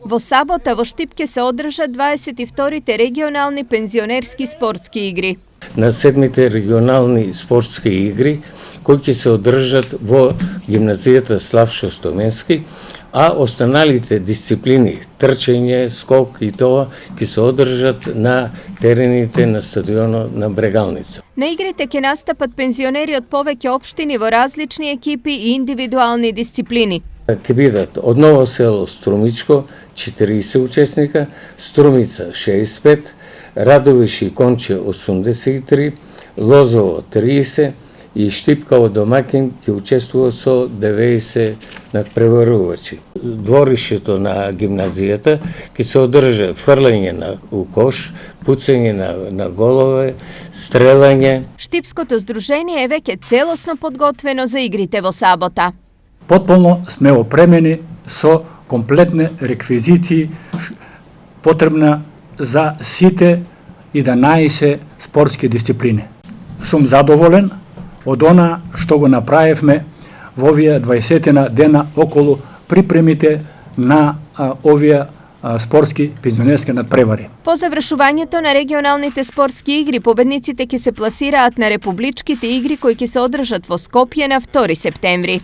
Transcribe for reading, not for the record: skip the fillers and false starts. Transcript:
Во сабота во Штипке се одржа 22-те регионални пензионерски спортски игри. На 7-те регионални спортски игри, кои ќе се одржат во гимназијата Славшо Стоменски, а останалите дисциплини, трчање, скок и тоа, ќе се одржат на терените на стадионот на Брегалница. На игрите ќе настапат пензионери од повеќе општини во различни екипи и индивидуални дисциплини. Ќе бидат од Ново село Струмичко 40 учесника, Струмица 65, Радовиш и Конче 83, Лозово 30 и Штипка од домаќин ќе учествуваат со 90 надпреварувачи. Дворишето на гимназијата ќе се одржа фрлање на кош, пуцање на голове, стрелање. Штипското здружение е веќе целосно подготвено за игрите во сабота. Потполно сме опремени со комплетни реквизиции потребна за сите 11 спортски дисциплини. Сум задоволен од она што го направивме во овие 20 дена околу припремите на овие спортски пензионерски надпревари. По завршувањето на регионалните спортски игри, победниците ќе се пласираат на републичките игри кои ќе се одржат во Скопје на 2 септември.